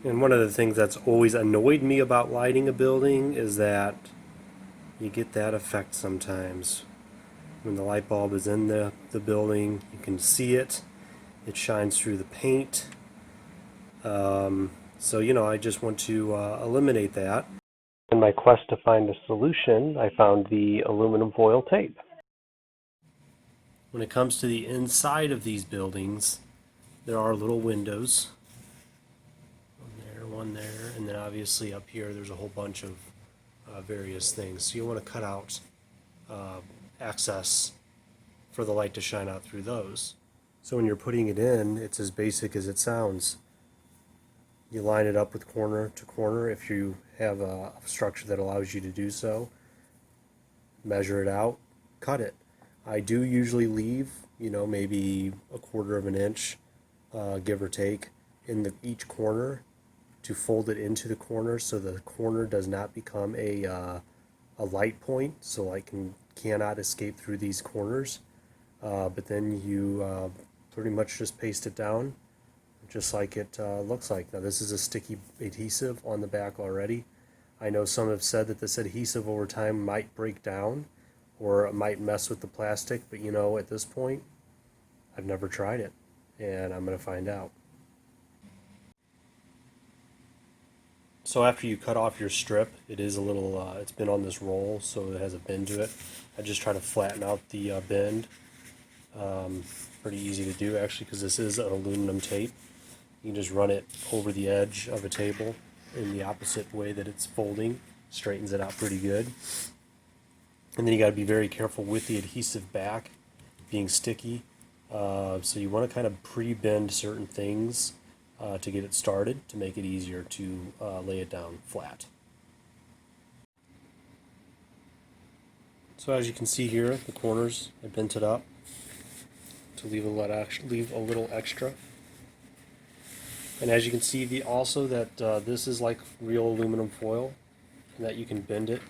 And one of the things that's always annoyed me about lighting a building is that you get that effect sometimes. When the light bulb is in the building, you can see it. It shines through the paint. So, I just want to eliminate that. In my quest to find a solution, I found the aluminum foil tape. When it comes to the inside of these buildings, there are little windows. One there, and then obviously up here there's a whole bunch of various things. So you want to cut out access for the light to shine out through those. So when you're putting it in, it's as basic as it sounds. You line it up with corner to corner if you have a structure that allows you to do so. Measure it out, cut it. I do usually leave, maybe a quarter of an inch, give or take, in each corner to fold it into the corner so the corner does not become a light point, so light cannot escape through these corners. But then you pretty much just paste it down just like it looks like. Now this is a sticky adhesive on the back already. I know some have said that this adhesive over time might break down or it might mess with the plastic, but at this point I've never tried it and I'm going to find out. So after you cut off your strip, it is a little, it's been on this roll, so it has a bend to it. I just try to flatten out the bend. Pretty easy to do actually because this is an aluminum tape. You can just run it over the edge of a table in the opposite way that it's folding. Straightens it out pretty good. And then you got to be very careful with the adhesive back being sticky. So you want to kind of pre-bend certain things to get it started, to make it easier to lay it down flat. So as you can see here, the corners, I bent it up to leave a little extra. And as you can see, also that this is like real aluminum foil, and that you can bend it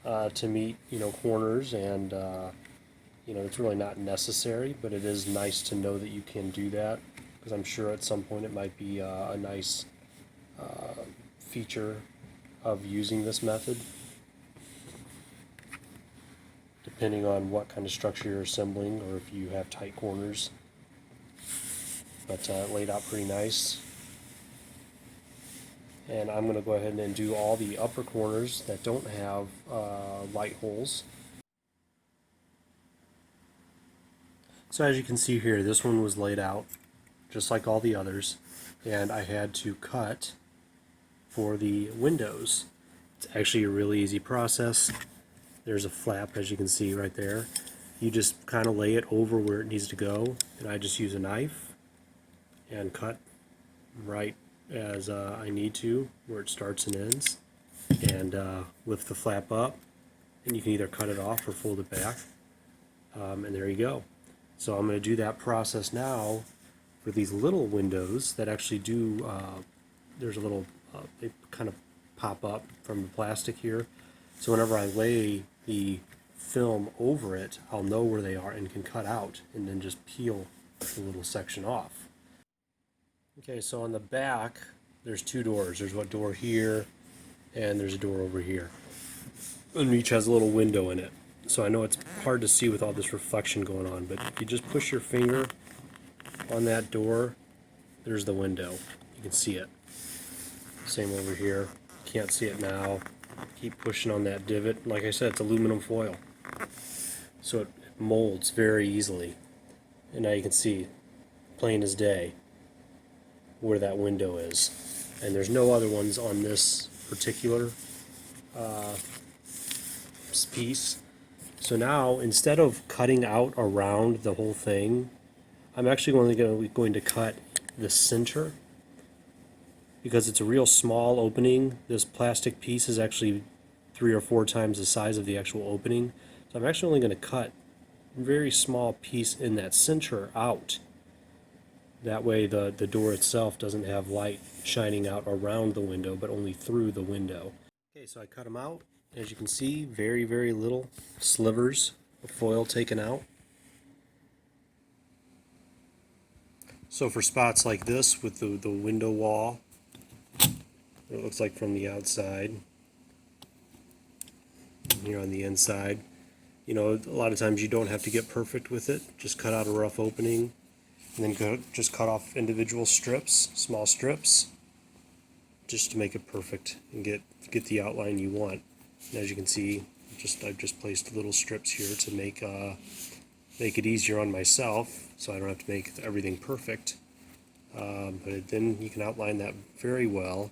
to meet corners, and it's really not necessary, but it is nice to know that you can do that, because I'm sure at some point it might be a nice feature of using this method, depending on what kind of structure you're assembling or if you have tight corners. But laid out pretty nice. And I'm going to go ahead and do all the upper corners that don't have light holes. So as you can see here, this one was laid out just like all the others, and I had to cut for the windows. It's actually a really easy process. There's a flap, as you can see right there. You just kind of lay it over where it needs to go, and I just use a knife and cut right as I need to, where it starts and ends, and lift the flap up, and you can either cut it off or fold it back, and there you go. So I'm going to do that process now for these little windows that actually do, there's a little, they kind of pop up from the plastic here. So whenever I lay the film over it, I'll know where they are and can cut out and then just peel the little section off. Okay, so on the back, there's two doors. There's one door here, and there's a door over here. And each has a little window in it. So I know it's hard to see with all this reflection going on, but if you just push your finger on that door, there's the window. You can see it. Same over here. Can't see it now. Keep pushing on that divot. Like I said, it's aluminum foil, so it molds very easily. And now you can see, plain as day, where that window is. And there's no other ones on this particular piece. So now, instead of cutting out around the whole thing, I'm actually only going to cut the center, because it's a real small opening. This plastic piece is actually 3 or 4 times the size of the actual opening. So I'm actually only going to cut a very small piece in that center out. That way the door itself doesn't have light shining out around the window, but only through the window. Okay, so I cut them out. As you can see, very, very little slivers of foil taken out. So for spots like this with the window wall, it looks like from the outside, and here on the inside, you know, a lot of times you don't have to get perfect with it. Just cut out a rough opening, and then just cut off individual strips, small strips, just to make it perfect and get the outline you want. And as you can see, I've just placed little strips here to make it easier on myself, so I don't have to make everything perfect. But then you can outline that very well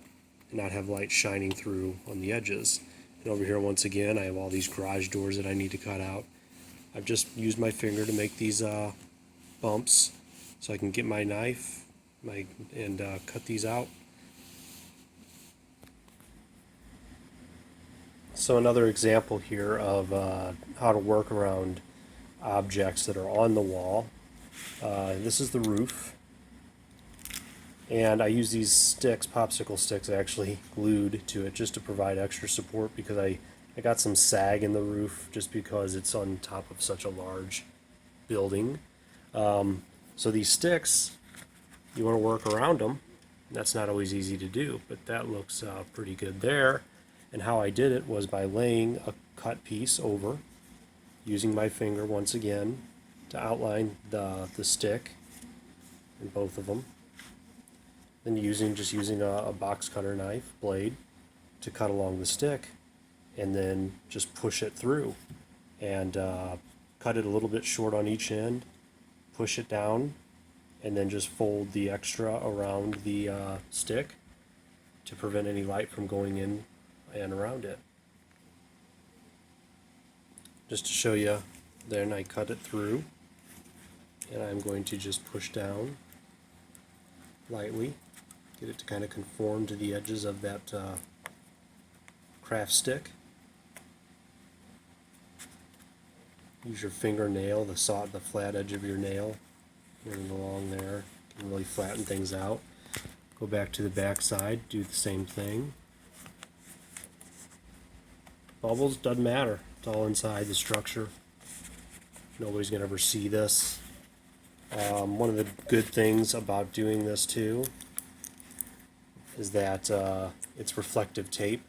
and not have light shining through on the edges. And over here, once again, I have all these garage doors that I need to cut out. I've just used my finger to make these bumps so I can get my knife and cut these out. So another example here of how to work around objects that are on the wall. This is the roof. And I use these sticks, popsicle sticks actually, glued to it just to provide extra support because I got some sag in the roof just because it's on top of such a large building. So these sticks, you want to work around them. That's not always easy to do, but that looks pretty good there. And how I did it was by laying a cut piece over, using my finger once again to outline the stick in both of them. Then just using a box cutter knife blade to cut along the stick, and then just push it through and cut it a little bit short on each end, push it down, and then just fold the extra around the stick to prevent any light from going in and around it. Just to show you, then I cut it through, and I'm going to just push down lightly, get it to kind of conform to the edges of that craft stick. Use your fingernail, the flat edge of your nail, running along there, can really flatten things out. Go back to the back side, do the same thing. Bubbles, doesn't matter, it's all inside the structure. Nobody's going to ever see this. One of the good things about doing this too is that it's reflective tape.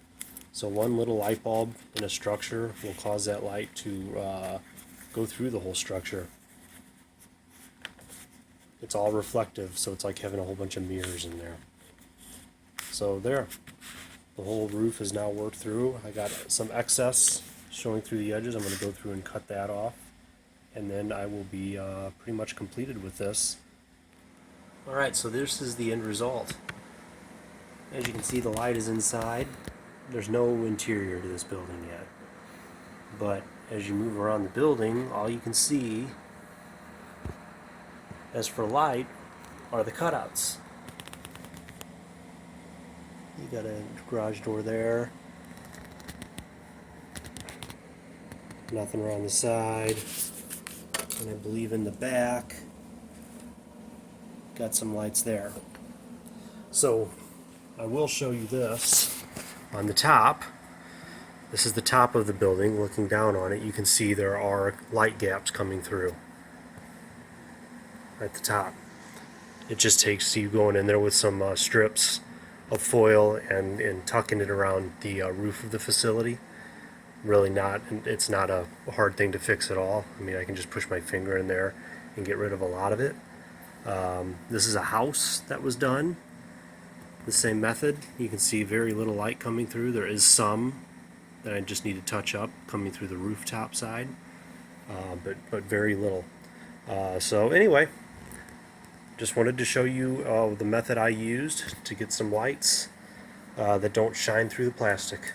So one little light bulb in a structure will cause that light to go through the whole structure. It's all reflective, so it's like having a whole bunch of mirrors in there. So there, the whole roof is now worked through. I got some excess showing through the edges. I'm going to go through and cut that off, and then I will be pretty much completed with this. Alright, so this is the end result. As you can see, the light is inside. There's no interior to this building yet. But as you move around the building, all you can see, as for light, are the cutouts. You got a garage door there. Nothing around the side. And I believe in the back, got some lights there. So I will show you this on the top. This is the top of the building. Looking down on it, you can see there are light gaps coming through at the top. It just takes you going in there with some strips of foil and tucking it around the roof of the facility. Really it's not a hard thing to fix at all. I mean, I can just push my finger in there and get rid of a lot of it. This is a house that was done the same method. You can see very little light coming through. There is some that I just need to touch up coming through the rooftop side, but very little. So anyway, just wanted to show you the method I used to get some lights that don't shine through the plastic.